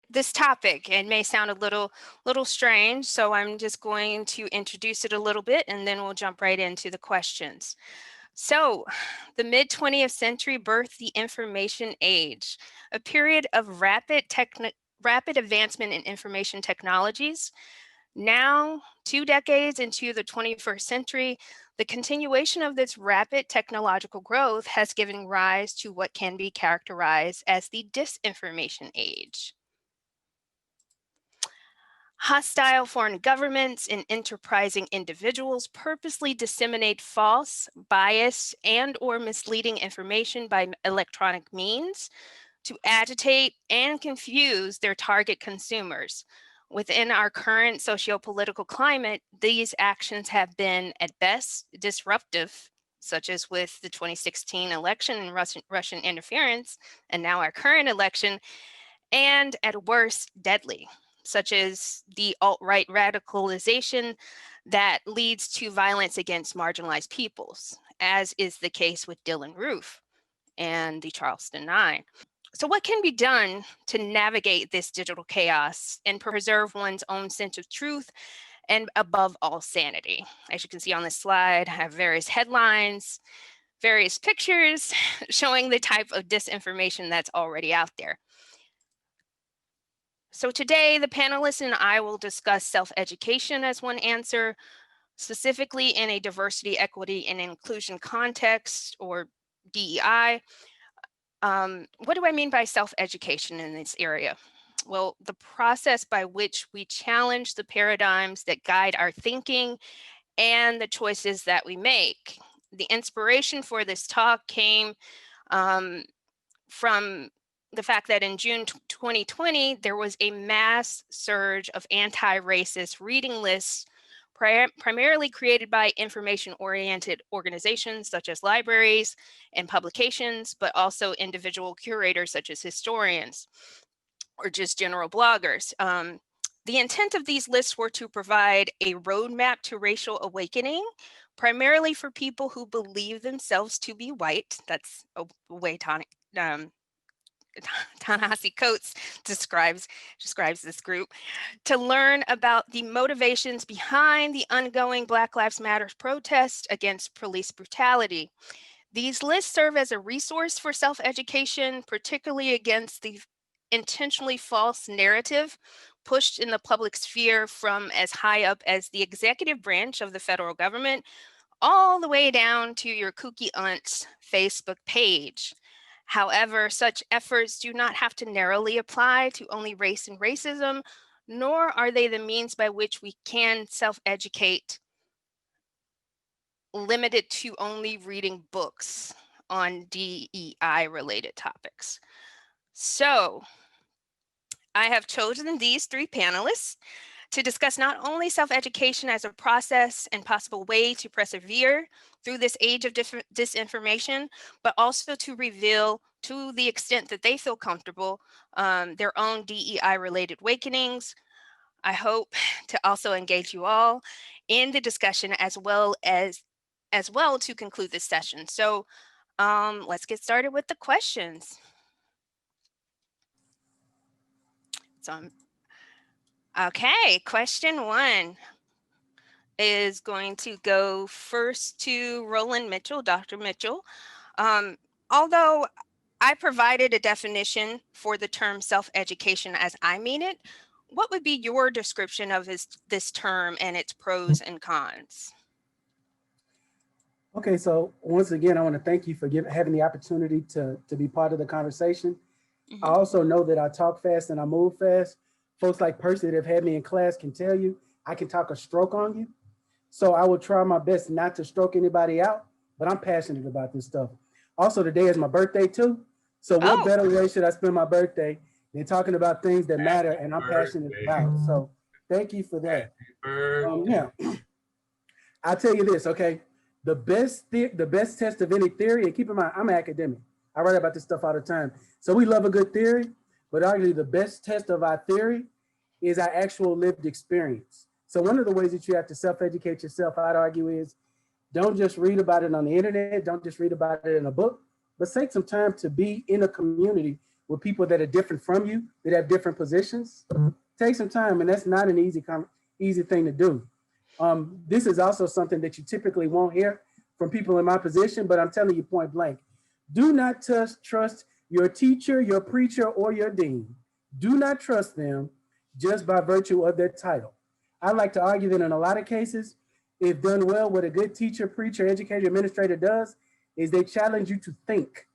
this topic. It may sound a little strange, so I'm just going to introduce it a little bit and then we'll jump right into the questions. So, the mid 20th century birthed the information age, a period of rapid advancement in information technologies. Now, 2 decades into the 21st century, the continuation of this rapid technological growth has given rise to what can be characterized as the disinformation age. Hostile foreign governments and enterprising individuals purposely disseminate false, biased, and or misleading information by electronic means to agitate and confuse their target consumers. Within our current socio-political climate, these actions have been at best disruptive, such as with the 2016 election and Russian interference, and now our current election, and at worst, deadly, such as the alt-right radicalization that leads to violence against marginalized peoples, as is the case with Dylan Roof and the Charleston Nine. So, what can be done to navigate this digital chaos and preserve one's own sense of truth and, above all, sanity? As you can see on this slide, I have various headlines, various pictures showing the type of disinformation that's already out there. So today, the panelists and I will discuss self-education as one answer, specifically in a diversity, equity, and inclusion context, or DEI. What do I mean by self-education in this area? Well, the process by which we challenge the paradigms that guide our thinking and the choices that we make. The inspiration for this talk came um, from the fact that in June 2020, there was a mass surge of anti-racist reading lists, primarily created by information-oriented organizations such as libraries and publications, but also individual curators such as historians or just general bloggers. The intent of these lists were to provide a roadmap to racial awakening, primarily for people who believe themselves to be white. That's a way Ta-Nehisi Coates describes this group, to learn about the motivations behind the ongoing Black Lives Matter protests against police brutality. These lists serve as a resource for self-education, particularly against the intentionally false narrative pushed in the public sphere from as high up as the executive branch of the federal government, all the way down to your kooky aunt's Facebook page. However, such efforts do not have to narrowly apply to only race and racism, nor are they the means by which we can self-educate limited to only reading books on DEI related topics. So I have chosen these three panelists to discuss not only self-education as a process and possible way to persevere through this age of disinformation, but also to reveal, to the extent that they feel comfortable, their own DEI-related awakenings. I hope to also engage you all in the discussion as well to conclude this session. So let's get started with the questions. Okay, question one is going to go first to Roland Mitchell, Dr. Mitchell. Although I provided a definition for the term self-education as I mean it, what would be your description of this term and its pros and cons? Okay, so once again, I want to thank you for having the opportunity to be part of the conversation. I also know that I talk fast and I move fast. Folks like Percy that have had me in class can tell you I can talk a stroke on you. So I will try my best not to stroke anybody out, but I'm passionate about this stuff. Also, today is my birthday too. So what better way should I spend my birthday than talking about things that matter and I'm passionate about? So thank you for that. Yeah, I'll tell you this, okay? The best test of any theory, and keep in mind, I'm an academic. I write about this stuff all the time. So we love a good theory, but arguably the best test of our theory is our actual lived experience. So one of the ways that you have to self-educate yourself, I'd argue, is don't just read about it on the internet, don't just read about it in a book, but take some time to be in a community with people that are different from you, that have different positions. Take some time, and that's not an easy thing to do. This is also something that you typically won't hear from people in my position, but I'm telling you point blank, do not trust your teacher, your preacher, or your dean. Do not trust them just by virtue of their title. I like to argue that in a lot of cases, if done well, what a good teacher, preacher, educator, administrator does is they challenge you to think.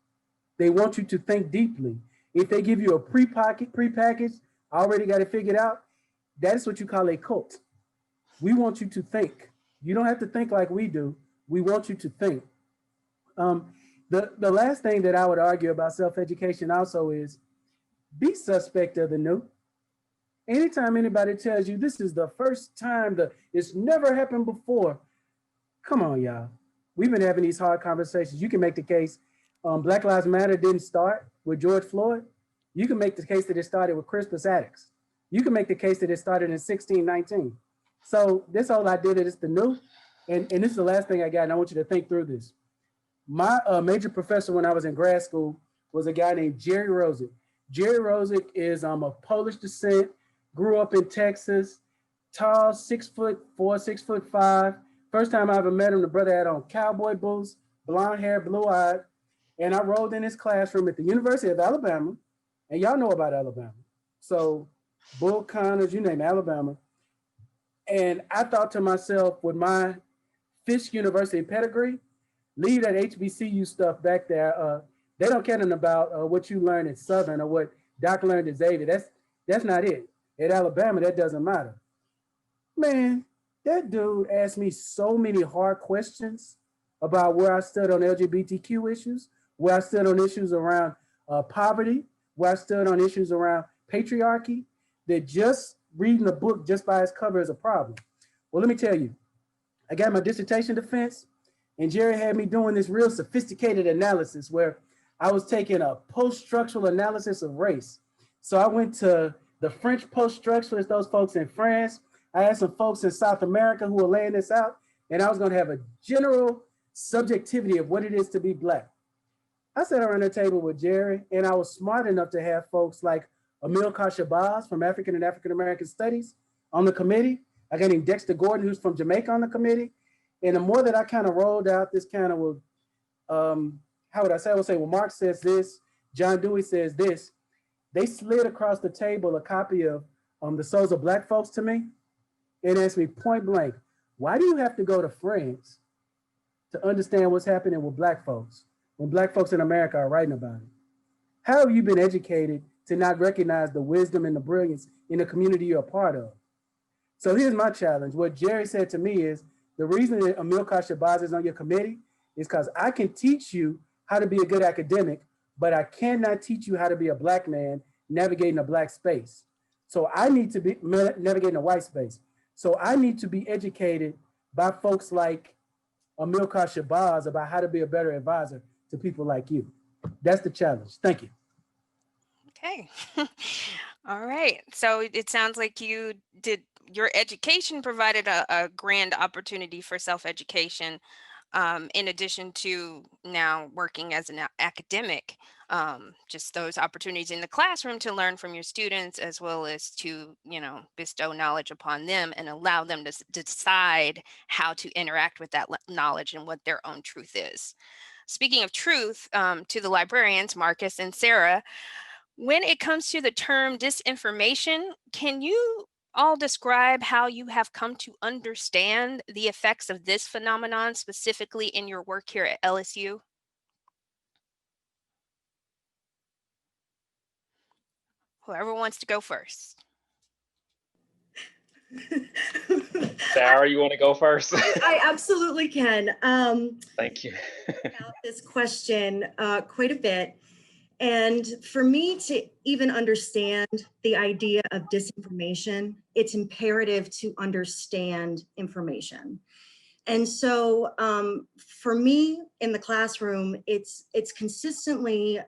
They want you to think deeply. If they give you a pre-packaged, already got it figured out, that's what you call a cult. We want you to think. You don't have to think like we do. We want you to think. The last thing that I would argue about self-education also is be suspect of the new. Anytime anybody tells you this is the first time it's never happened before, come on, y'all. We've been having these hard conversations. You can make the case Black Lives Matter didn't start with George Floyd. You can make the case that it started with Crispus Attucks. You can make the case that it started in 1619. So this whole idea that it's the new, and this is the last thing I got, and I want you to think through this. My major professor when I was in grad school was a guy named Jerry Rosick. Jerry Rosick is of Polish descent, grew up in Texas, tall, 6'4", 6'5". First time I ever met him, the brother had on cowboy boots, blonde hair, blue eyed. And I rolled in his classroom at the University of Alabama. And y'all know about Alabama. So Bull Connors, you name Alabama. And I thought to myself, with my Fisk University pedigree, leave that HBCU stuff back there. They don't care nothing about what you learned at Southern or what Doc learned at Xavier. That's not it. At Alabama, that doesn't matter. Man, that dude asked me so many hard questions about where I stood on LGBTQ issues, where I stood on issues around poverty, where I stood on issues around patriarchy, that just reading the book just by its cover is a problem. Well, let me tell you, I got my dissertation defense, and Jerry had me doing this real sophisticated analysis where I was taking a post-structural analysis of race. So I went to the French post-structuralists, those folks in France. I had some folks in South America who were laying this out, and I was going to have a general subjectivity of what it is to be Black. I sat around the table with Jerry, and I was smart enough to have folks like Amilcar Shabazz from African and African American Studies on the committee. I got named Dexter Gordon, who's from Jamaica, on the committee. And the more that I kind of rolled out this kind of, how would I say? I would say, well, Mark says this, John Dewey says this. They slid across the table a copy of The Souls of Black Folks to me and asked me point blank, why do you have to go to France to understand what's happening with Black folks when Black folks in America are writing about it? How have you been educated to not recognize the wisdom and the brilliance in the community you're a part of? So here's my challenge. What Jerry said to me is, the reason that Amilcar Shabazz is on your committee is because I can teach you how to be a good academic, but I cannot teach you how to be a Black man navigating a Black space. So I need to be navigating a white space. So I need to be educated by folks like Amilcar Shabazz about how to be a better advisor to people like you. That's the challenge. Thank you. Okay. All right. So it sounds like your education provided a grand opportunity for self-education, in addition to now working as an academic. Just those opportunities in the classroom to learn from your students, as well as to, bestow knowledge upon them and allow them to decide how to interact with that knowledge and what their own truth is. Speaking of truth, to the librarians, Marcus and Sarah, when it comes to the term disinformation, can you all describe how you have come to understand the effects of this phenomenon, specifically in your work here at LSU? Whoever wants to go first. Sarah, you want to go first? I absolutely can. Thank you. About this question quite a bit. And for me to even understand the idea of disinformation, it's imperative to understand information. And so for me in the classroom, it's consistently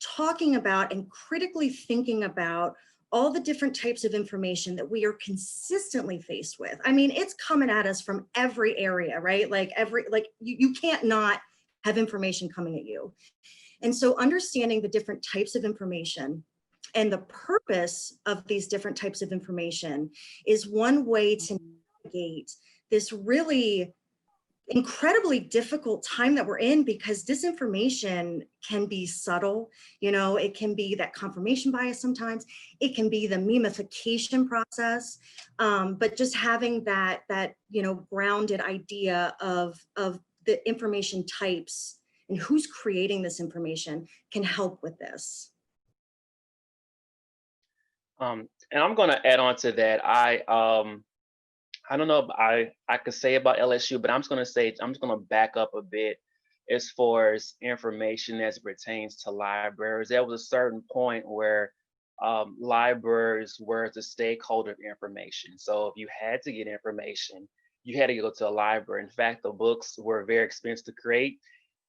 talking about and critically thinking about all the different types of information that we are consistently faced with. I mean, it's coming at us from every area, right? Like you can't not have information coming at you. And so understanding the different types of information and the purpose of these different types of information is one way to navigate this really incredibly difficult time that we're in, because disinformation can be subtle. You know, it can be that confirmation bias sometimes, it can be the memification process, but just having that you know, grounded idea of the information types and who's creating this information can help with this. And I'm going to add on to that. I don't know if I could say about LSU, but I'm just going to back up a bit as far as information as it pertains to libraries. There was a certain point where libraries were the stakeholder of information. So if you had to get information, you had to go to a library. In fact, the books were very expensive to create,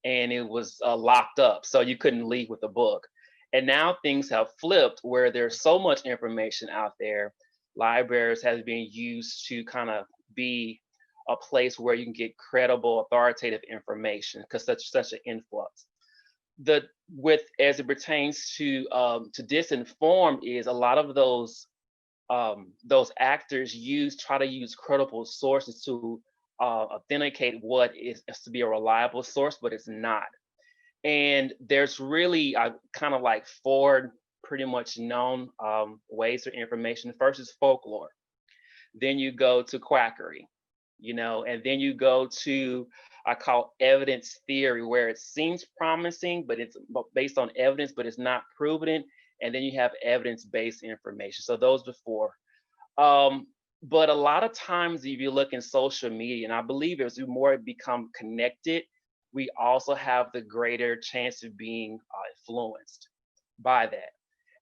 and it was locked up, so you couldn't leave with a book. And now things have flipped where there's so much information out there. Libraries have been used to kind of be a place where you can get credible, authoritative information because such an influx. As it pertains to disinform, is a lot of those actors try to use credible sources to authenticate what is to be a reliable source, but it's not. And there's really kind of like four pretty much known ways of information. First is folklore. Then you go to quackery, you know, and then you go to, I call evidence theory, where it seems promising, but it's based on evidence, but it's not proven. And then you have evidence-based information. So those are four. But a lot of times, if you look in social media, and I believe as we more become connected, we also have the greater chance of being influenced by that.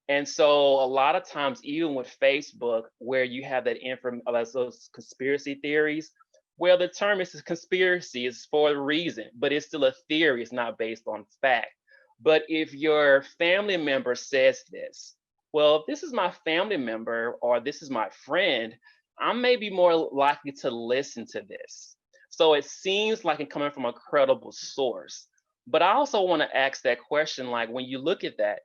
And so a lot of times, even with Facebook, where you have that those conspiracy theories, well, the term is a conspiracy, is for a reason, but it's still a theory. It's not based on fact. But if your family member says this, well, if this is my family member or this is my friend, I may be more likely to listen to this. So it seems like it's coming from a credible source. But I also want to ask that question, like when you look at that,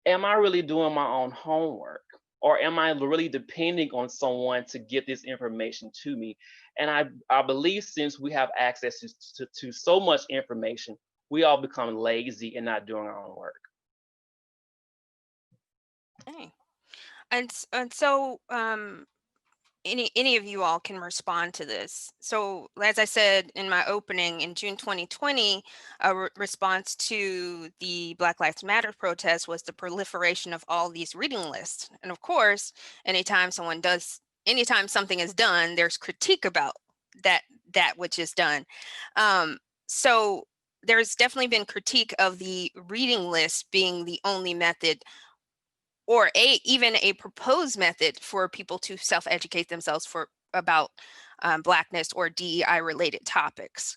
am I really doing my own homework? Or am I really depending on someone to get this information to me? And I believe since we have access to so much information, we all become lazy and not doing our own work. Okay. And so any of you all can respond to this. So as I said in my opening, in June 2020, a response to the Black Lives Matter protest was the proliferation of all these reading lists. And of course, anytime something is done, there's critique about that which is done. So there's definitely been critique of the reading list being the only method, or even a proposed method for people to self-educate themselves about Blackness or DEI related topics.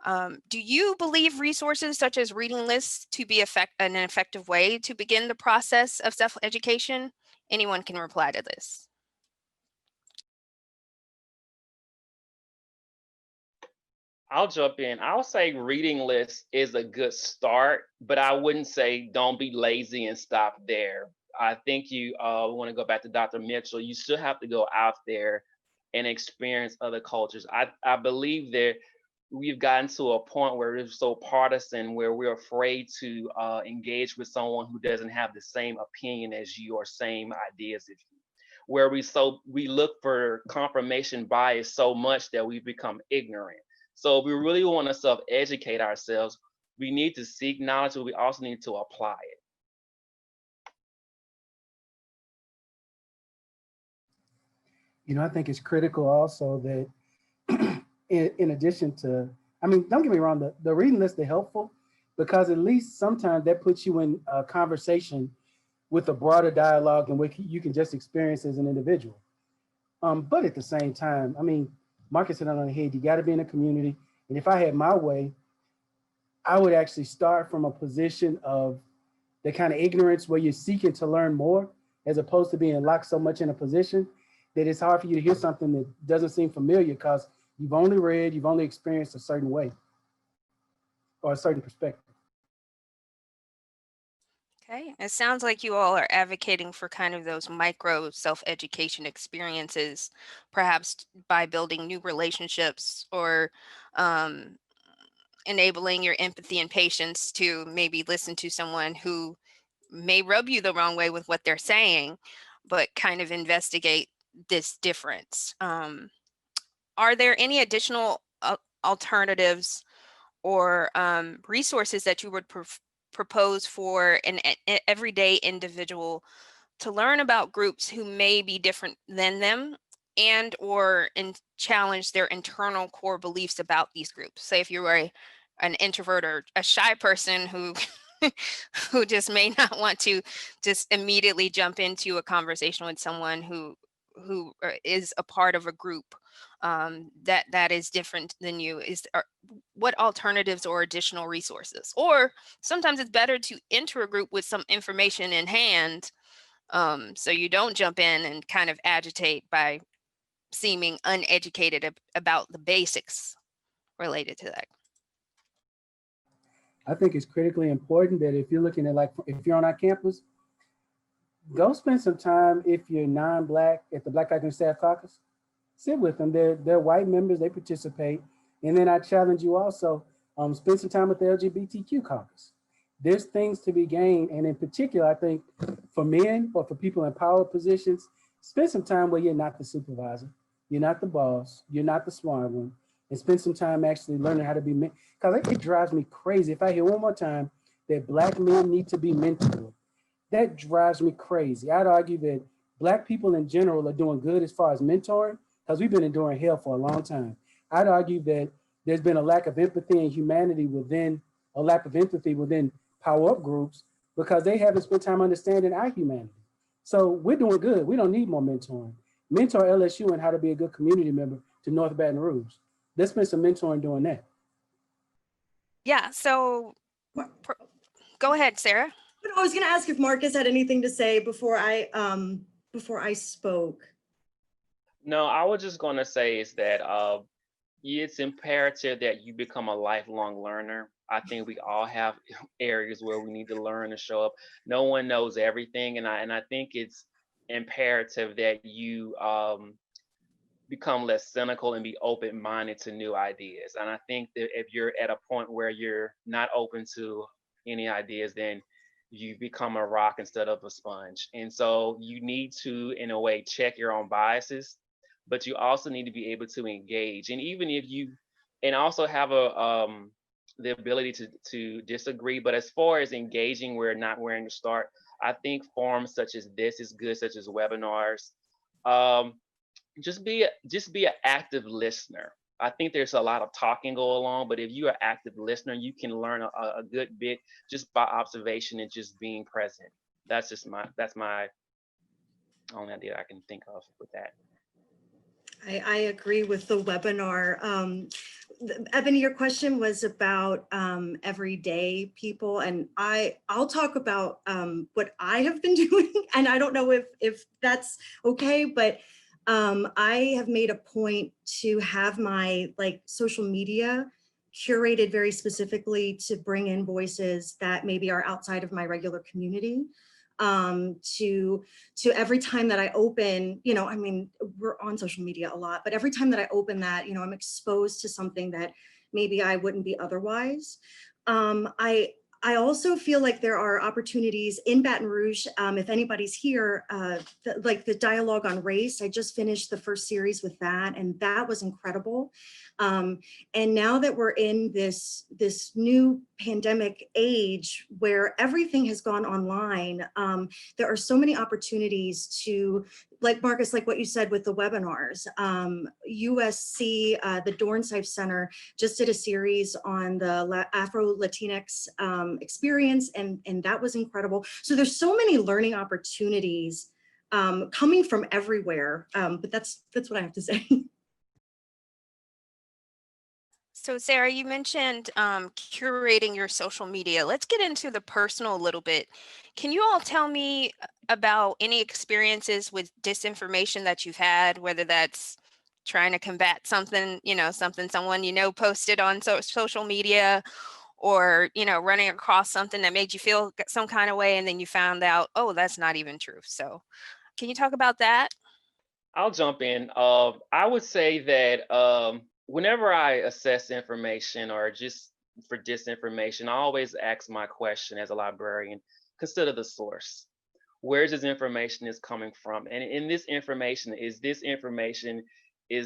Do you believe resources such as reading lists to be an effective way to begin the process of self-education? Anyone can reply to this. I'll jump in. I'll say reading lists is a good start, but I wouldn't say don't be lazy and stop there. I think you want to go back to Dr. Mitchell. You still have to go out there and experience other cultures. I believe that we've gotten to a point where it's so partisan, where we're afraid to engage with someone who doesn't have the same opinion as you or same ideas as you. Where we look for confirmation bias so much that we become ignorant. So if we really want to self-educate ourselves, we need to seek knowledge, but we also need to apply it. You know, I think it's critical also that in addition to, I mean, don't get me wrong, the reading list is helpful because at least sometimes that puts you in a conversation with a broader dialogue and what you can just experience as an individual. But at the same time, I mean, Marcus hit on the head, you got to be in a community. And if I had my way, I would actually start from a position of the kind of ignorance where you're seeking to learn more, as opposed to being locked so much in a position that it's hard for you to hear something that doesn't seem familiar because you've only experienced a certain way or a certain perspective. Okay, it sounds like you all are advocating for kind of those micro self-education experiences, perhaps by building new relationships or um, enabling your empathy and patience to maybe listen to someone who may rub you the wrong way with what they're saying, but kind of investigate this difference. Are there any additional alternatives or resources that you would propose for an everyday individual to learn about groups who may be different than them and or challenge their internal core beliefs about these groups? Say if you were an introvert or a shy person who who just may not want to just immediately jump into a conversation with someone who is a part of a group that is different than you. What alternatives or additional resources? Or sometimes it's better to enter a group with some information in hand, so you don't jump in and kind of agitate by seeming uneducated about the basics related to that. I think it's critically important that if you're looking at, like, if you're on our campus, go spend some time, if you're non-Black, at the Black Latino Staff Caucus. Sit with them. They're white members, they participate. And then I challenge you also, spend some time with the LGBTQ caucus. There's things to be gained. And in particular, I think for men or for people in power positions, spend some time where you're not the supervisor, you're not the boss, you're not the smart one, and spend some time actually learning how to be men. Because it drives me crazy. If I hear one more time that Black men need to be mentored, that drives me crazy. I'd argue that Black people in general are doing good as far as mentoring, because we've been enduring hell for a long time. I'd argue that there's been a lack of empathy and humanity within, a lack of empathy within power up groups, because they haven't spent time understanding our humanity. So we're doing good. We don't need more mentoring. Mentor LSU and how to be a good community member to North Baton Rouge. Let's spend some mentoring doing that. Yeah, so go ahead, Sarah. I was going to ask if Marcus had anything to say before I spoke. No, I was just going to say is that it's imperative that you become a lifelong learner. I think we all have areas where we need to learn and show up. No one knows everything, and I think it's imperative that you become less cynical and be open-minded to new ideas. And I think that if you're at a point where you're not open to any ideas, then you become a rock instead of a sponge. And so you need to, in a way, check your own biases, but you also need to be able to engage. And even if you, and also have the ability to disagree. But as far as engaging, we're not where to start. I think forums such as this is good, such as webinars. Just be an active listener. I think there's a lot of talking go along, but if you're an active listener, you can learn a good bit just by observation and just being present. That's my only idea I can think of with that. I agree with the webinar. Ebony, your question was about everyday people, and I'll talk about what I have been doing, and I don't know if that's okay, but I have made a point to have my social media curated very specifically to bring in voices that maybe are outside of my regular community. To every time that I open, I mean, we're on social media a lot, but every time that I open that, I'm exposed to something that maybe I wouldn't be otherwise. I also feel like there are opportunities in Baton Rouge, if anybody's here, like the dialogue on race. I just finished the first series with that, and that was incredible. And now that we're in this new pandemic age where everything has gone online, there are so many opportunities to, like Marcus, like what you said with the webinars. USC, the Dornsife Center just did a series on the Afro-Latinx experience, and that was incredible. So there's so many learning opportunities coming from everywhere, but that's what I have to say. So Sarah, you mentioned curating your social media. Let's get into the personal a little bit. Can you all tell me about any experiences with disinformation that you've had, whether that's trying to combat something, something someone posted on social media, or, running across something that made you feel some kind of way, and then you found out, oh, that's not even true. So can you talk about that? I'll jump in. I would say that whenever I assess information or just for disinformation, I always ask my question as a librarian: consider the source. Where's this information is coming from? And in this information is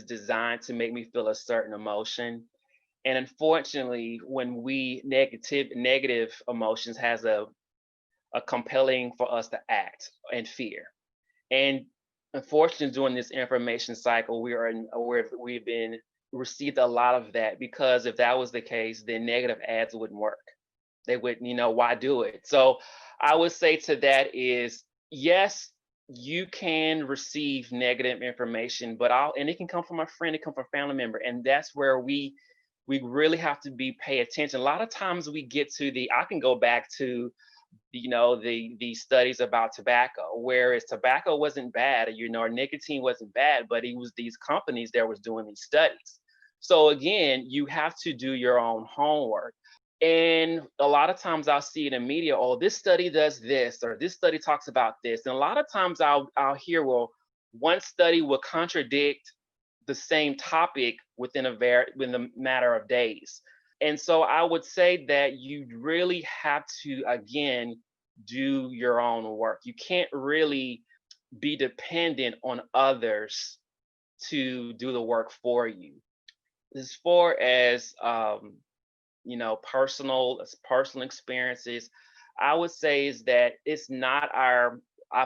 designed to make me feel a certain emotion. And unfortunately, when we negative emotions has a compelling for us to act and fear. And unfortunately, during this information cycle, we've been received a lot of that, because if that was the case, then negative ads wouldn't work. They wouldn't, why do it? So I would say to that is, yes, you can receive negative information, and it can come from a friend, it can come from a family member. And that's where we really have to pay attention. A lot of times we get to I can go back to the studies about tobacco, whereas tobacco wasn't bad, or nicotine wasn't bad, but it was these companies that was doing these studies. So again, you have to do your own homework. And a lot of times I'll see in the media, oh, this study does this, or this study talks about this. And a lot of times I'll hear, well, one study will contradict the same topic within a matter of days. And so I would say that you really have to, again, do your own work. You can't really be dependent on others to do the work for you. As far as personal experiences, I would say is that it's not I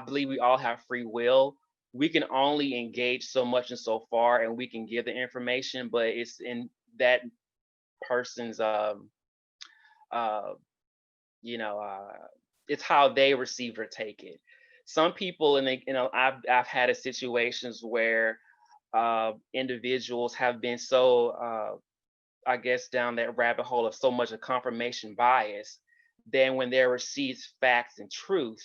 believe we all have free will. We can only engage so much and so far, and we can give the information, but it's in that person's uh it's how they receive or take it. Some people, and I've had situations where individuals have been so I guess down that rabbit hole of so much of confirmation bias, then when they receive facts and truth,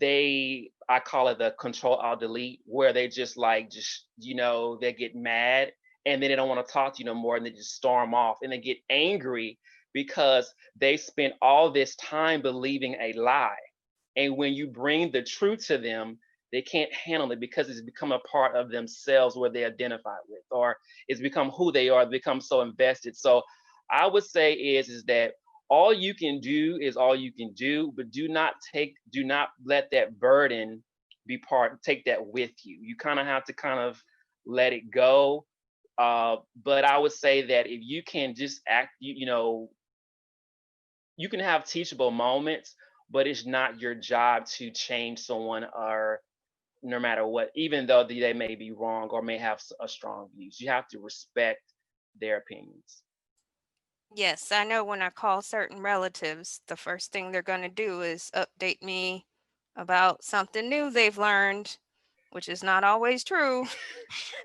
I call it the control alt delete, where they they get mad, and then they don't want to talk to you no more, and they just storm off, and they get angry because they spent all this time believing a lie. And when you bring the truth to them, they can't handle it, because it's become a part of themselves where they identify with, or it's become who they are, become so invested. So I would say is that all you can do is all you can do, but do not let that burden take that with you. You kind of have to kind of let it go. But I would say that if you can just act, you can have teachable moments, but it's not your job to change someone, or no matter what, even though they may be wrong or may have a strong views. You have to respect their opinions. Yes, I know when I call certain relatives, the first thing they're going to do is update me about something new they've learned, which is not always true.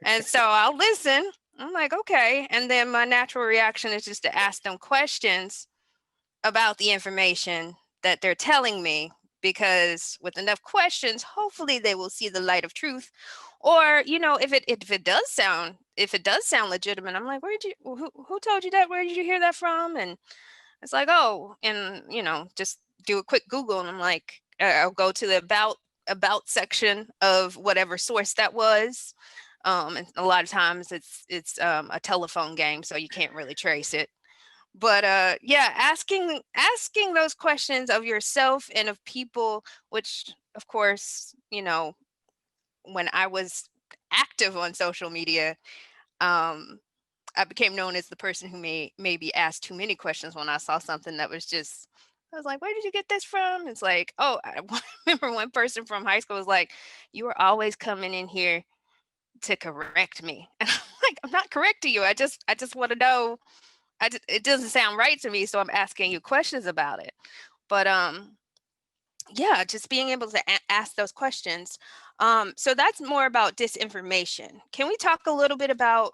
And so I'll listen. I'm like, okay. And then my natural reaction is just to ask them questions about the information that they're telling me, because with enough questions, hopefully they will see the light of truth. Or, if it does sound legitimate, I'm like, who told you that? Where did you hear that from? And it's like, oh, and just do a quick Google, and I'm like, I'll go to the about section of whatever source that was. And a lot of times it's a telephone game, so you can't really trace it. But yeah, asking those questions of yourself and of people, which of course, when I was active on social media, um, I became known as the person who maybe asked too many questions when I saw something that was just, I was like, where did you get this from? It's like, oh, I remember one person from high school was like, you were always coming in here to correct me. And I'm like, I'm not correcting you. I just want to know. It doesn't sound right to me, so I'm asking you questions about it. But yeah, just being able to ask those questions. So that's more about disinformation. Can we talk a little bit about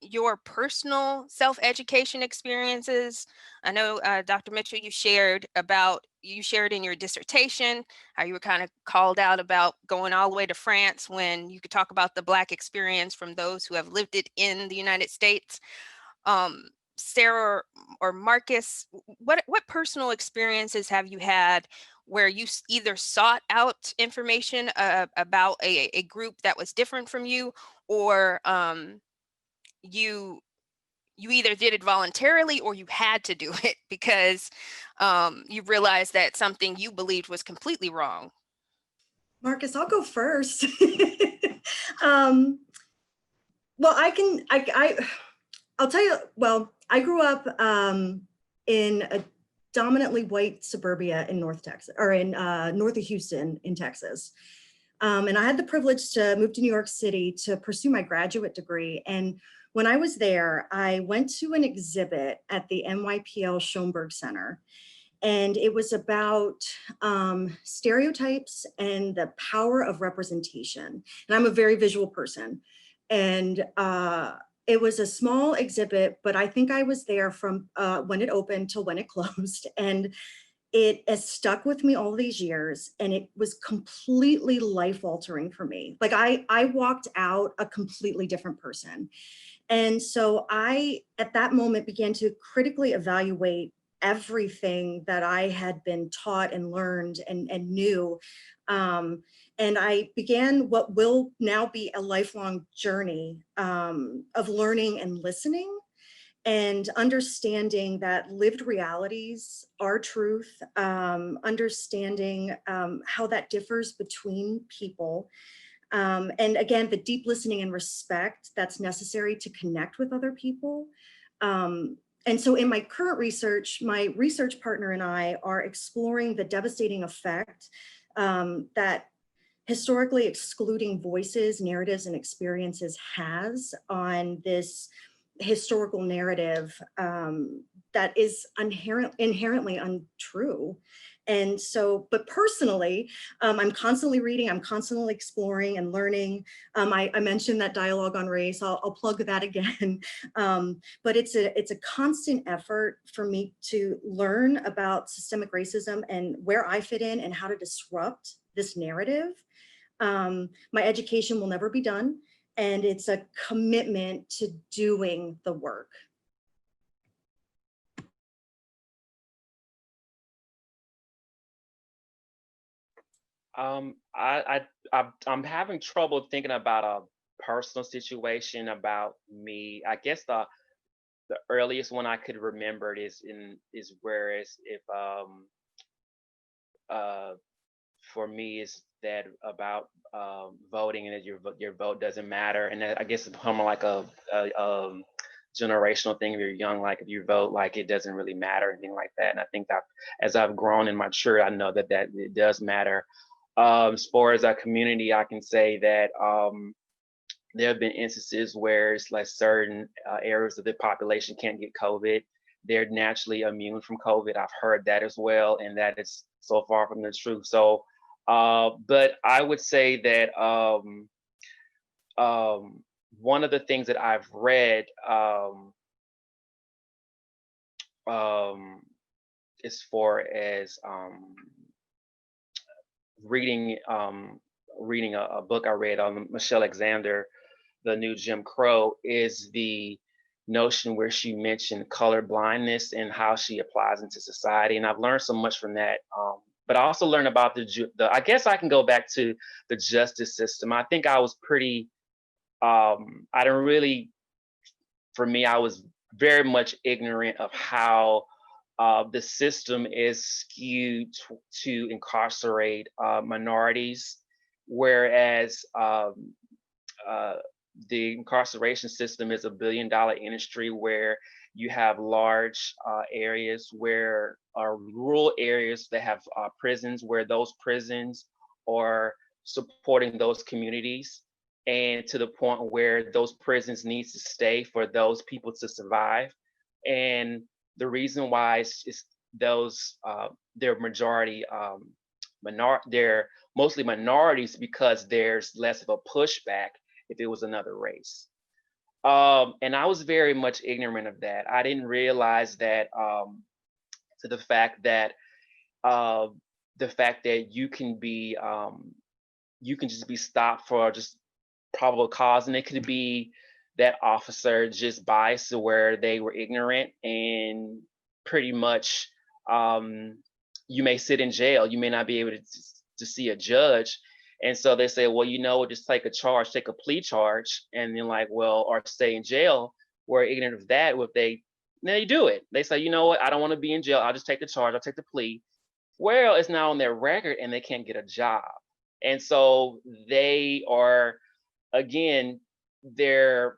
your personal self-education experiences? I know, Dr. Mitchell, you shared in your dissertation how you were kind of called out about going all the way to France when you could talk about the Black experience from those who have lived it in the United States. Um, Sarah or Marcus, what personal experiences have you had where you either sought out information about a group that was different from you, or you you either did it voluntarily or you had to do it because you realized that something you believed was completely wrong? Marcus, I'll go first. um, well, I'll tell you, well, I grew up in a dominantly white suburbia in North Texas, or in north of Houston in Texas. And I had the privilege to move to New York City to pursue my graduate degree. And when I was there, I went to an exhibit at the NYPL Schoenberg Center. And it was about stereotypes and the power of representation. And I'm a very visual person. And it was a small exhibit, but I think I was there from when it opened till when it closed. And it has stuck with me all these years, and it was completely life altering for me. Like I walked out a completely different person. And so I, at that moment, began to critically evaluate everything that I had been taught and learned and knew. And I began what will now be a lifelong journey of learning and listening and understanding that lived realities are truth, understanding how that differs between people. And again, the deep listening and respect that's necessary to connect with other people. And so in my current research, my research partner and I are exploring the devastating effect that historically excluding voices, narratives, and experiences has on this historical narrative that is inherently untrue. And so, but personally, I'm constantly reading, I'm constantly exploring and learning. I mentioned that dialogue on race, I'll plug that again. But it's a constant effort for me to learn about systemic racism and where I fit in and how to disrupt this narrative. My education will never be done, and it's a commitment to doing the work. I'm having trouble thinking about a personal situation about me. I guess the earliest one I could remember is whereas if uh for me is that about voting, and that your vote doesn't matter, and that, I guess it's more like a generational thing. If you're young, like if you vote, like it doesn't really matter, anything like that. And I think that as I've grown and matured, I know that it does matter. As far as our community, I can say that there have been instances where it's like certain areas of the population can't get COVID. They're naturally immune from COVID. I've heard that as well, and that is so far from the truth. So, but I would say that one of the things that I've read as far as reading a book I read on Michelle Alexander, The New Jim Crow, is the notion where she mentioned color blindness and how she applies into society. And I've learned so much from that. But I also learned about I guess I can go back to the justice system. I think I was pretty, I didn't really, for me, I was very much ignorant of how the system is skewed to incarcerate minorities, whereas the incarceration system is $1 billion industry where you have large areas where are rural areas that have prisons, where those prisons are supporting those communities, and to the point where those prisons need to stay for those people to survive. And the reason why is those they're majority they're mostly minorities because there's less of a pushback if it was another race. And I was very much ignorant of that. I didn't realize that to the fact that you can be you can just be stopped for just probable cause, and it could be that officer just biased to where they were ignorant, and pretty much you may sit in jail. You may not be able to see a judge. And so they say, well, you know, just take a charge, take a plea charge, and then like, well, or stay in jail. We're ignorant of that. If they do it, they say, you know what, I don't want to be in jail. I'll just take the charge. I'll take the plea. Well, it's not on their record, and they can't get a job. And so they are, again, they're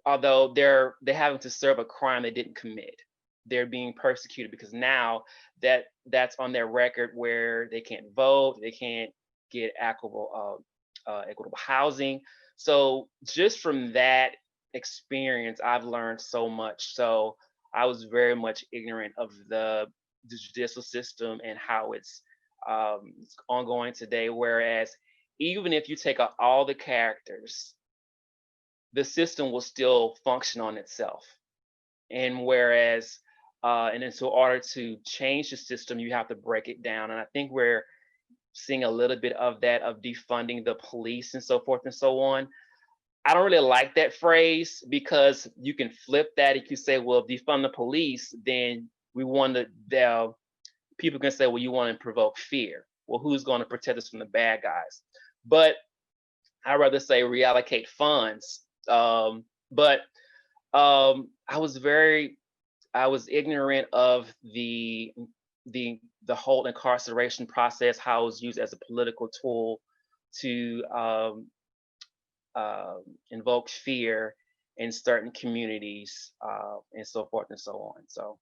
although they're having to serve a crime they didn't commit, they're being persecuted because now that's on their record, where they can't vote, they can't get equitable housing. So just from that experience, I've learned so much. So I was very much ignorant of the judicial system and how it's ongoing today. Whereas even if you take out all the characters, the system will still function on itself. And whereas, and then so in order to change the system, you have to break it down. And I think we're seeing a little bit of that, of defunding the police and so forth and so on. I don't really like that phrase, because you can flip that. If you say, well, defund the police, then we want to, people can say, well, you want to provoke fear. Well, who's going to protect us from the bad guys? But I'd rather say reallocate funds. But I was ignorant of the whole incarceration process, how it was used as a political tool to invoke fear in certain communities, and so forth and so on. So.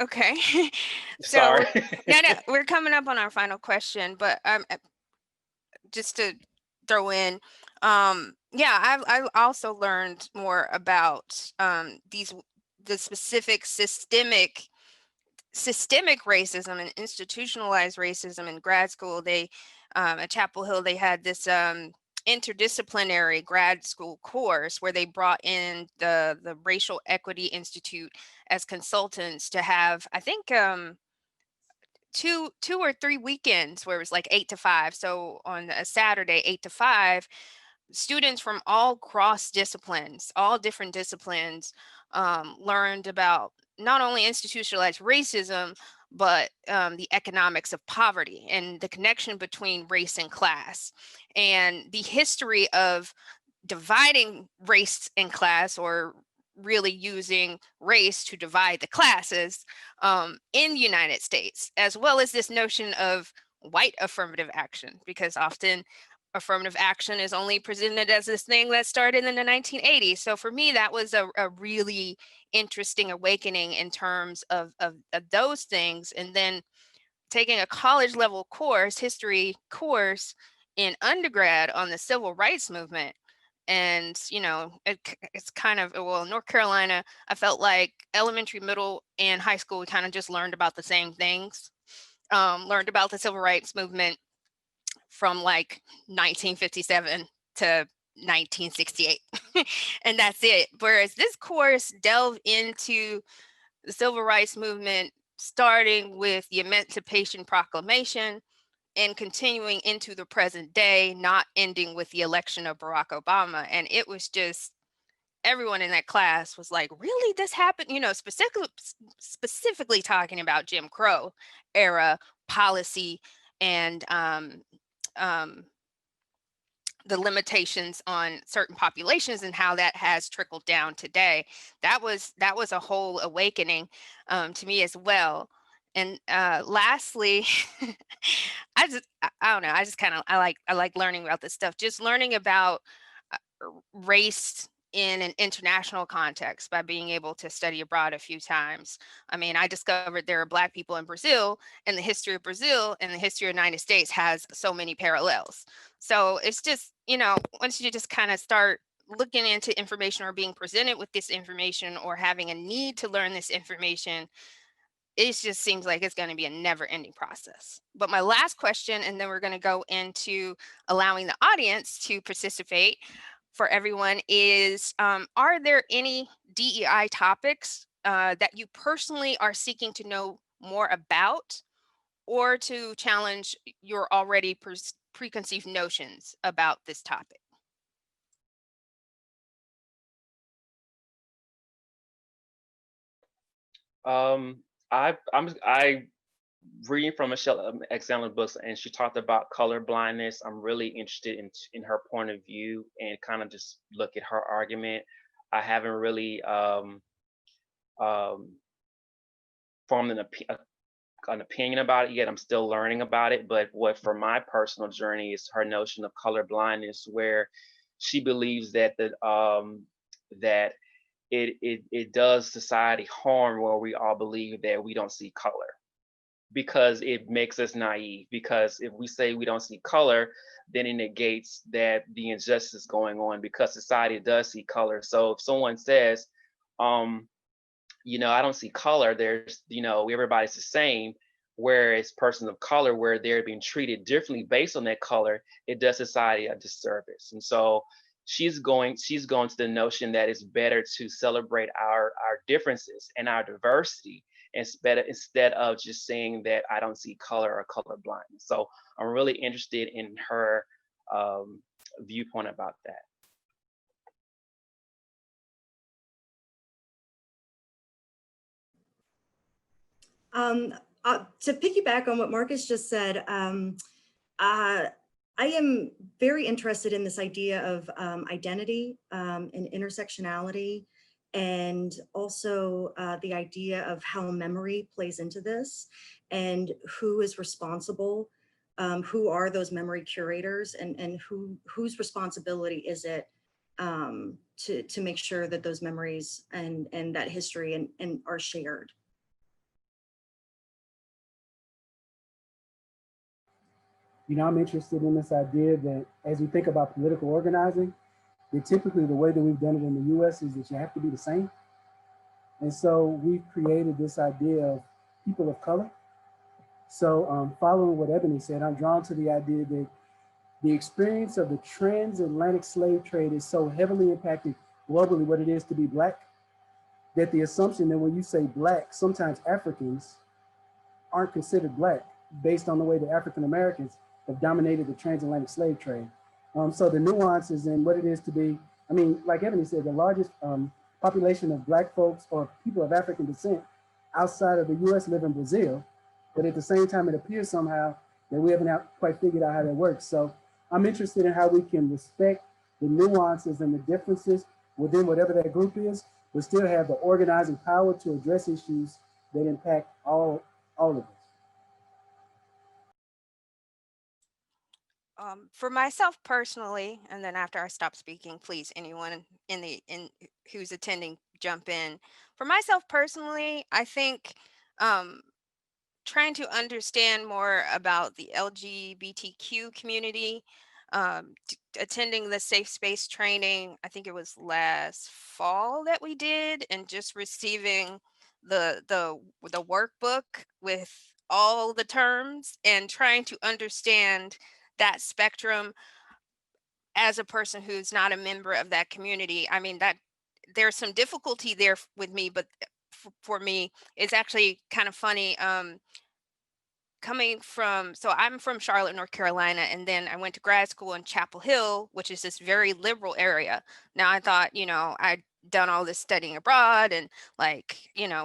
Okay. So Sorry. no, we're coming up on our final question, but just to throw in, yeah, I've also learned more about the specific systemic racism and institutionalized racism in grad school. They at Chapel Hill, they had this interdisciplinary grad school course where they brought in the Racial Equity Institute as consultants to have, I think, 2 or 3 weekends where it was like 8 to 5. So on a Saturday, 8 to 5, students from all cross disciplines, all different disciplines, learned about not only institutionalized racism, but the economics of poverty and the connection between race and class, and the history of dividing race and class, or really using race to divide the classes in the United States, as well as this notion of white affirmative action, because often affirmative action is only presented as this thing that started in the 1980s. So for me, that was a really interesting awakening in terms of those things. And then taking a college level course, history course in undergrad on the civil rights movement. And, it's kind of, well, North Carolina, I felt like elementary, middle, and high school, we kind of just learned about the same things. Learned about the civil rights movement from like 1957 to 1968. And that's it. Whereas this course delved into the civil rights movement, starting with the Emancipation Proclamation and continuing into the present day, not ending with the election of Barack Obama. And it was just, everyone in that class was like, really, this happened? Specifically talking about Jim Crow era policy and the limitations on certain populations and how that has trickled down today. That was a whole awakening to me as well. And lastly, I don't know. I like learning about this stuff. Just learning about race in an international context by being able to study abroad a few times. I mean, I discovered there are Black people in Brazil, and the history of Brazil and the history of the United States has so many parallels. So it's just, once you just kind of start looking into information or being presented with this information or having a need to learn this information, it just seems like it's going to be a never ending process. But my last question, and then we're going to go into allowing the audience to participate for everyone, is are there any DEI topics that you personally are seeking to know more about, or to challenge your already preconceived notions about this topic. I reading from Michelle Alexander's books, and she talked about color blindness. I'm really interested in her point of view and kind of just look at her argument. I haven't really um, formed an opinion about it yet. I'm still learning about it. But what for my personal journey is her notion of color blindness, where she believes that that it does society harm where we all believe that we don't see color, because it makes us naive. Because if we say we don't see color, then it negates that the injustice going on, because society does see color. So if someone says, I don't see color, there's, everybody's the same. Whereas persons of color, where they're being treated differently based on that color, it does society a disservice. And so she's going to the notion that it's better to celebrate our differences and our diversity, instead of just saying that I don't see color or colorblind. So I'm really interested in her viewpoint about that. To piggyback on what Marcus just said, I am very interested in this idea of identity and intersectionality, and also the idea of how memory plays into this, and who is responsible, who are those memory curators, and whose responsibility is it to make sure that those memories and that history and are shared. I'm interested in this idea that as we think about political organizing, that typically the way that we've done it in the US is that you have to be the same. And so we've created this idea of people of color. So following what Ebony said, I'm drawn to the idea that the experience of the transatlantic slave trade is so heavily impacted globally what it is to be Black, that the assumption that when you say Black, sometimes Africans aren't considered Black based on the way that African Americans have dominated the transatlantic slave trade. So the nuances in what it is to be, like Ebony said, the largest population of Black folks or people of African descent outside of the US live in Brazil, but at the same time, it appears somehow that we haven't quite figured out how that works. So I'm interested in how we can respect the nuances and the differences within whatever that group is, but still have the organizing power to address issues that impact all of us. For myself personally, and then after I stop speaking, please, anyone in who's attending, jump in. For myself personally, I think um, trying to understand more about the LGBTQ community, attending the safe space training, I think it was last fall that we did, and just receiving the workbook with all the terms and trying to understand that spectrum as a person who's not a member of that community. I mean, that there's some difficulty there with me, but for me, it's actually kind of funny. Coming from, so I'm from Charlotte, North Carolina, and then I went to grad school in Chapel Hill, which is this very liberal area. Now I thought, I'd done all this studying abroad and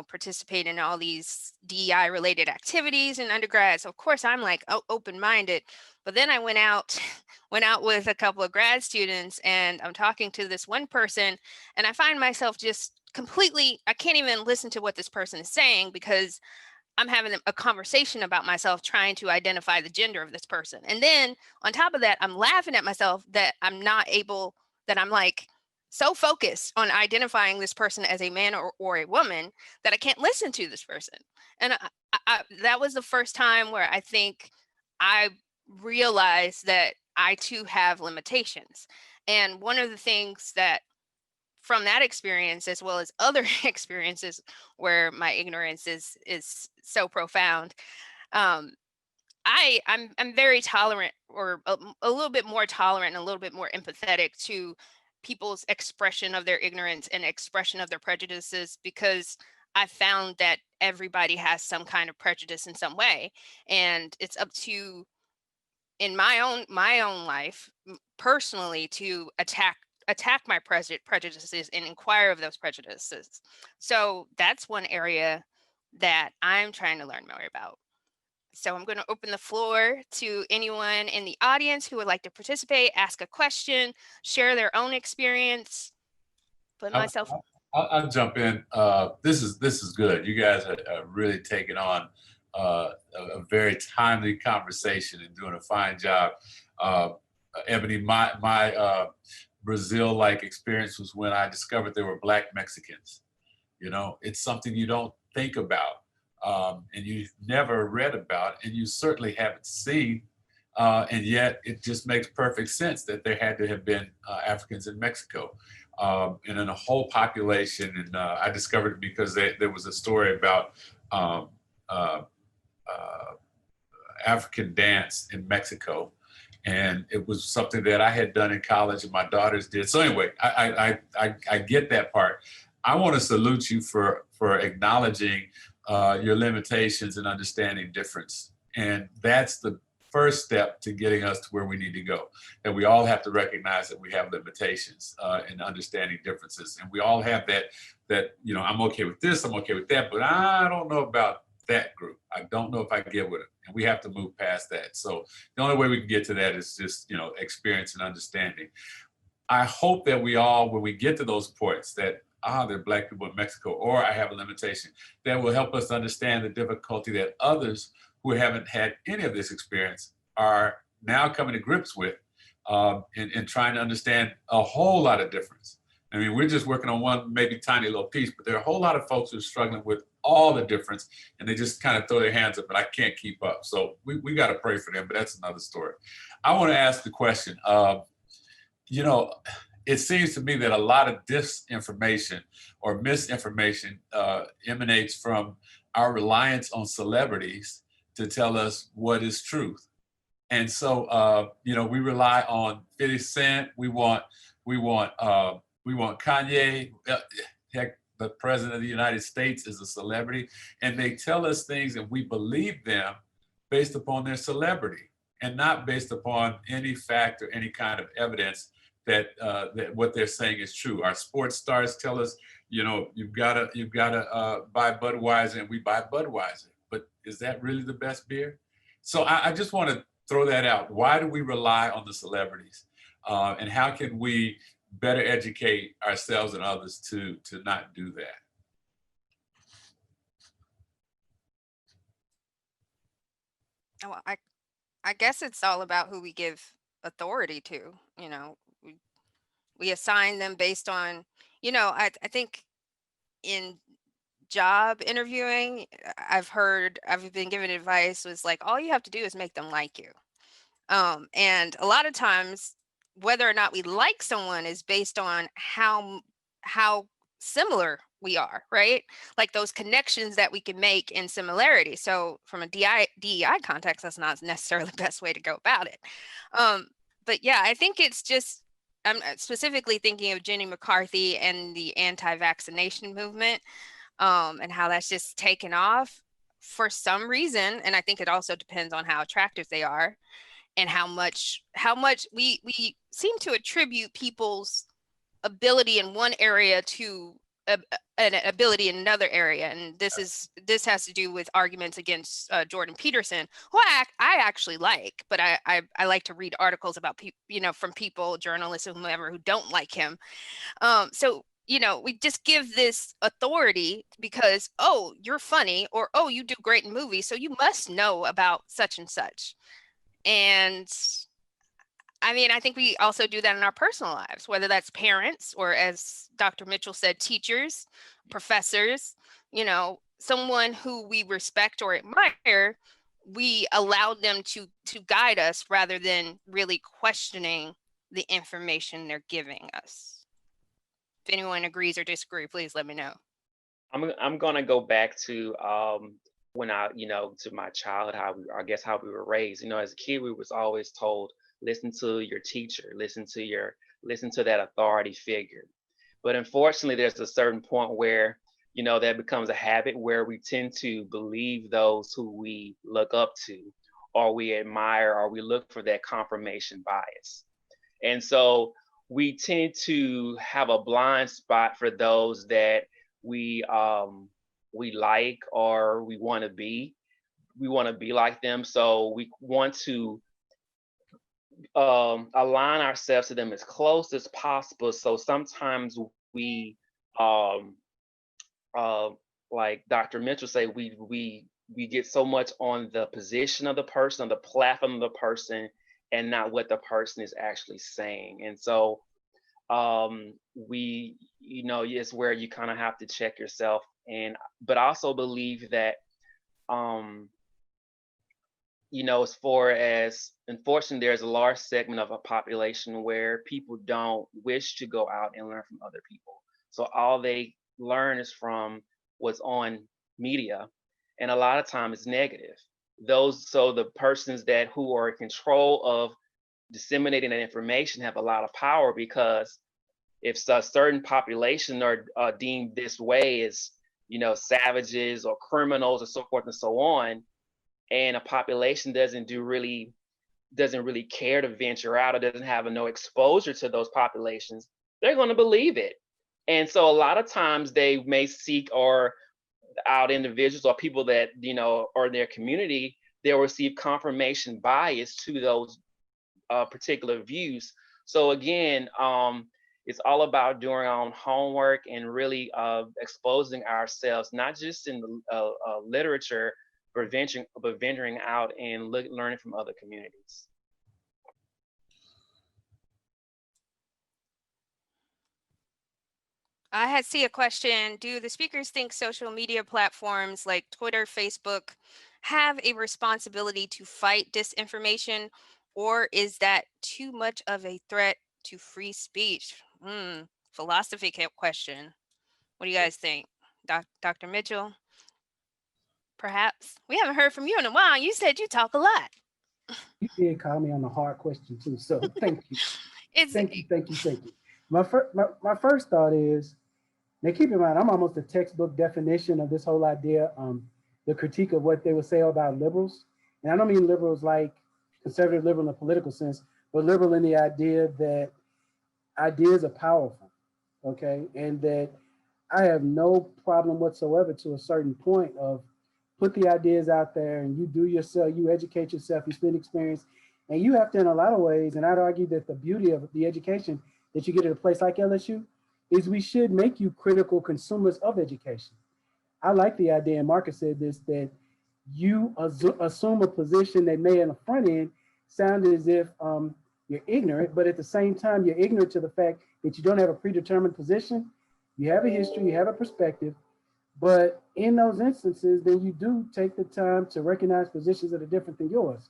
participate in all these DEI related activities in undergrad. So of course I'm like open-minded, but then I went out went out with a couple of grad students, and I'm talking to this one person, and I find myself just completely, I can't even listen to what this person is saying because I'm having a conversation about myself, trying to identify the gender of this person. And then on top of that, I'm laughing at myself that I'm like so focused on identifying this person as a man or a woman that I can't listen to this person. And that was the first time where I think I realized that I too have limitations. And one of the things that from that experience, as well as other experiences where my ignorance is so profound, um, I'm very tolerant, or a little bit more tolerant and a little bit more empathetic to people's expression of their ignorance and expression of their prejudices, because I found that everybody has some kind of prejudice in some way, and it's up to, in my own life, personally, to attack my prejudices and inquire of those prejudices. So that's one area that I'm trying to learn more about. So I'm going to open the floor to anyone in the audience who would like to participate, ask a question, share their own experience. Put I'll, myself. I'll jump in. This is good. You guys are really taking on a very timely conversation and doing a fine job. Ebony, my Brazil-like experience was when I discovered there were Black Mexicans. You know, it's something you don't think about, and you've never read about, and you certainly haven't seen. And yet it just makes perfect sense that there had to have been Africans in Mexico. And in a whole population, and I discovered it because there was a story about African dance in Mexico, and it was something that I had done in college and my daughters did. So anyway, I get that part. I want to salute you for acknowledging your limitations and understanding difference, and that's the first step to getting us to where we need to go. And we all have to recognize that we have limitations in understanding differences. And we all have that, you know, I'm okay with this, I'm okay with that, but I don't know about that group. I don't know if I can get with it. And we have to move past that. So the only way we can get to that is just, you know, experience and understanding. I hope that we all, when we get to those points that, there are Black people in Mexico, or I have a limitation, that will help us understand the difficulty that others who haven't had any of this experience are now coming to grips with, and trying to understand a whole lot of difference. I mean, we're just working on one maybe tiny little piece, but there are a whole lot of folks who are struggling with all the difference, and they just kind of throw their hands up, and I can't keep up. So we got to pray for them, but that's another story. I want to ask the question, you know, it seems to me that a lot of disinformation or misinformation emanates from our reliance on celebrities to tell us what is truth. And so, you know, we rely on 50 Cent. We want Kanye. Heck, the president of the United States is a celebrity, and they tell us things and we believe them based upon their celebrity and not based upon any fact or any kind of evidence that what they're saying is true. Our sports stars tell us, you know, you've gotta buy Budweiser, and we buy Budweiser. But is that really the best beer? So I just want to throw that out. Why do we rely on the celebrities? And how can we better educate ourselves and others to not do that? Well, I guess it's all about who we give authority to. You know, we assign them based on, you know, I think in job interviewing, I've been given advice was like, all you have to do is make them like you. And a lot of times, whether or not we like someone is based on how similar we are, right? Like those connections that we can make in similarity. So from a DEI context, that's not necessarily the best way to go about it. But yeah, I think it's just, I'm specifically thinking of Jenny McCarthy and the anti-vaccination movement, and how that's just taken off for some reason. And I think it also depends on how attractive they are and how much we seem to attribute people's ability in one area to an ability in another area. And this has to do with arguments against Jordan Peterson, who I actually like, but I like to read articles about people, you know, from people, journalists, or whomever, who don't like him. So, you know, we just give this authority because, oh, you're funny, or, oh, you do great in movies, so you must know about such and such. And I mean, I think we also do that in our personal lives, whether that's parents or, as Dr. Mitchell said, teachers, professors, you know, someone who we respect or admire, we allow them to guide us rather than really questioning the information they're giving us. If anyone agrees or disagrees, please let me know. I'm gonna go back to when to my childhood, how we were raised. You know, as a kid, we was always told, listen to your teacher, listen to that authority figure. But unfortunately, there's a certain point where that becomes a habit where we tend to believe those who we look up to, or we admire, or we look for that confirmation bias. And so we tend to have a blind spot for those that we like, or we want to be. We want to be like them. So we want to align ourselves to them as close as possible. So sometimes we, um, like Dr. Mitchell say, we get so much on the position of the person, on the platform of the person, and not what the person is actually saying. And so it's where you kind of have to check yourself. But I also believe that as far as, unfortunately, there's a large segment of a population where people don't wish to go out and learn from other people. So all they learn is from what's on media, and a lot of time it's negative. So the persons who are in control of disseminating that information have a lot of power, because if a certain population are deemed this way as savages or criminals or so forth and so on, and a population doesn't really care to venture out, or doesn't have no exposure to those populations, they're going to believe it. And so a lot of times they may seek out individuals or people that or their community, they'll receive confirmation bias to those particular views. So again, it's all about doing our own homework and really exposing ourselves, not just in the literature, but venturing out and learning from other communities. I had see a question. Do the speakers think social media platforms like Twitter, Facebook have a responsibility to fight disinformation, or is that too much of a threat to free speech? Philosophy question. What do you guys think? Dr. Mitchell? Perhaps? We haven't heard from you in a while. You said you talk a lot. You did call me on the hard question too, so thank you. Thank you. My first thought is, now keep in mind, I'm almost a textbook definition of this whole idea, the critique of what they would say about liberals. And I don't mean liberals like conservative liberal in a political sense, but liberal in the idea that ideas are powerful, okay? And that I have no problem whatsoever to a certain point of put the ideas out there and you do yourself, you educate yourself, you spend experience, and you have to, in a lot of ways, and I'd argue that the beauty of the education that you get at a place like LSU is we should make you critical consumers of education. I like the idea, and Marcus said this, that you assume a position that may in the front end sound as if you're ignorant, but at the same time, you're ignorant to the fact that you don't have a predetermined position. You have a history, you have a perspective, but in those instances, then you do take the time to recognize positions that are different than yours.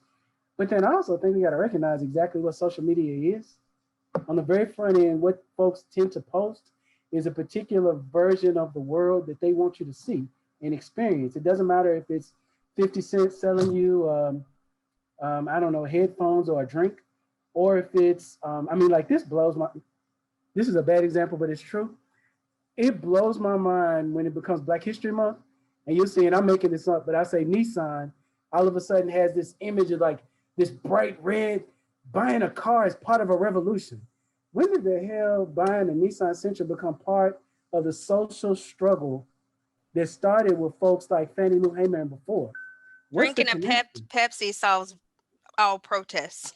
But then I also think we got to recognize exactly what social media is. On the very front end, what folks tend to post is a particular version of the world that they want you to see and experience. It doesn't matter if it's 50 Cent selling you, I don't know, headphones or a drink, or if it's, this is a bad example, but it's true. It blows my mind when it becomes Black History Month, and you'll see, and I'm making this up, but I say Nissan all of a sudden has this image of like this bright red, buying a car is part of a revolution. When did the hell buying a Nissan Sentra become part of the social struggle that started with folks like Fannie Lou Hamer and before? Drinking a Pepsi solves all protests.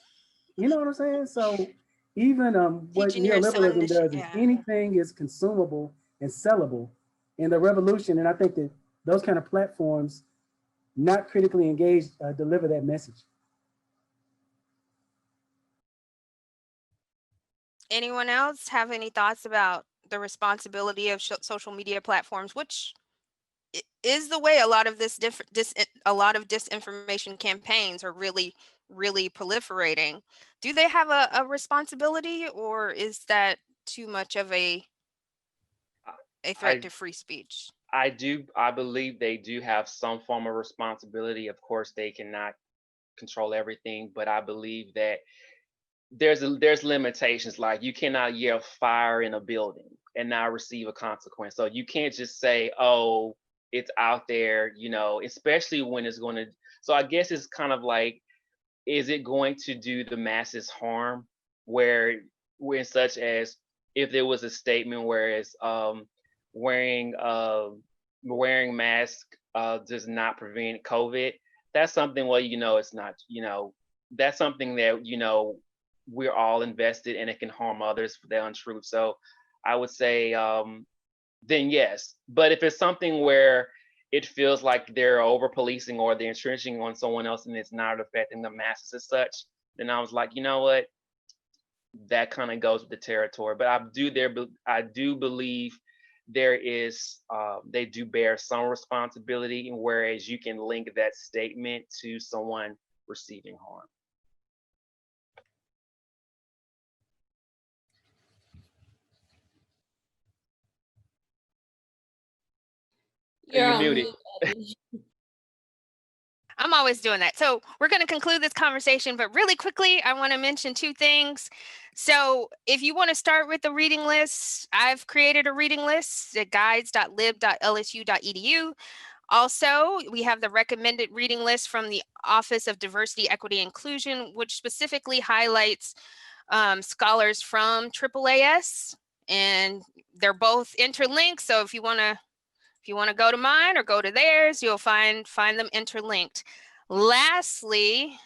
You know what I'm saying? So even what neoliberalism does is anything is consumable and sellable in the revolution. And I think that those kind of platforms, not critically engaged, deliver that message. Anyone else have any thoughts about the responsibility of social media platforms, which is the way a lot of disinformation campaigns are really proliferating? Do they have a responsibility, or is that too much of a threat to free speech? I believe they do have some form of responsibility. Of course, they cannot control everything, but I believe that there's limitations. Like, you cannot yell fire in a building. and not receive a consequence. So you can't just say, oh, it's out there, you know, especially when it's going to. So I guess it's kind of like, is it going to do the masses harm? Where such as if there was a statement where it's wearing wearing mask does not prevent COVID. That's something, well, you know, it's not, you know, that's something that, you know, we're all invested and it can harm others for the untruth. So I would say then yes. But if it's something where it feels like they're over policing or they're entrenching on someone else and it's not affecting the masses as such, then I was like, you know what, that kind of goes with the territory. But I do believe there is they do bear some responsibility, and whereas you can link that statement to someone receiving harm. You're muted. I'm always doing that. So we're going to conclude this conversation, but really quickly, I want to mention two things. So if you want to start with the reading list, I've created a reading list at guides.lib.lsu.edu. Also, we have the recommended reading list from the Office of Diversity, Equity, Inclusion, which specifically highlights scholars from AAAS, and they're both interlinked. So if you want to go to mine or go to theirs, you'll find them interlinked. Lastly,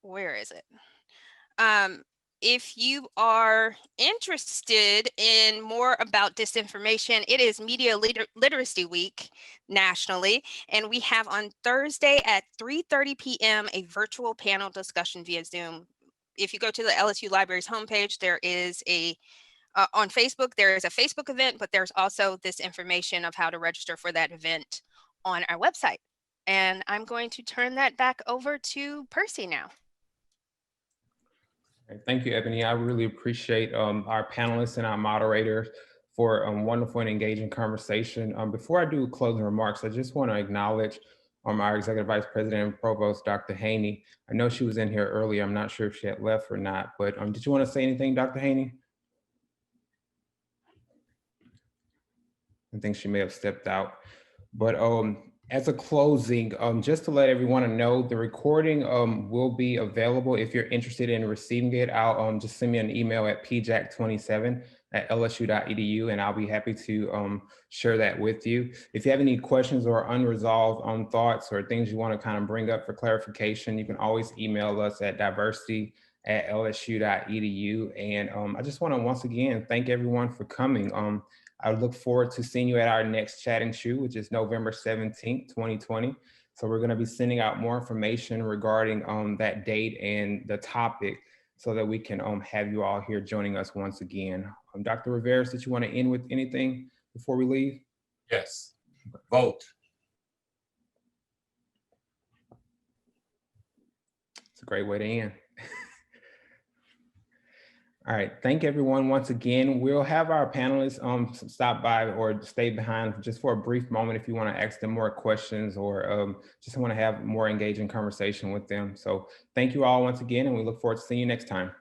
where is it? If you are interested in more about disinformation, it is Media Literacy Week nationally, and we have on Thursday at 3:30 p.m. a virtual panel discussion via Zoom. If you go to the LSU Library's homepage, there is on Facebook, there is a Facebook event, but there's also this information of how to register for that event on our website. And I'm going to turn that back over to Percy now. Thank you, Ebony. I really appreciate our panelists and our moderators for a wonderful and engaging conversation. Before I do closing remarks, I just want to acknowledge our Executive Vice President and Provost, Dr. Haney. I know she was in here earlier. I'm not sure if she had left or not, but did you want to say anything, Dr. Haney? I think she may have stepped out. But as a closing, just to let everyone know, the recording will be available if you're interested in receiving it. I'll just send me an email at pjack27@lsu.edu, and I'll be happy to share that with you. If you have any questions or unresolved thoughts or things you want to kind of bring up for clarification, you can always email us at diversity@lsu.edu. And I just want to once again thank everyone for coming. I look forward to seeing you at our next Chat and Chew, which is November 17th, 2020. So we're going to be sending out more information regarding that date and the topic so that we can have you all here joining us once again. Dr. Riveros, did you want to end with anything before we leave? Yes, vote. It's a great way to end. All right, thank everyone once again. We'll have our panelists stop by or stay behind just for a brief moment if you want to ask them more questions or just want to have more engaging conversation with them. So thank you all once again, and we look forward to seeing you next time.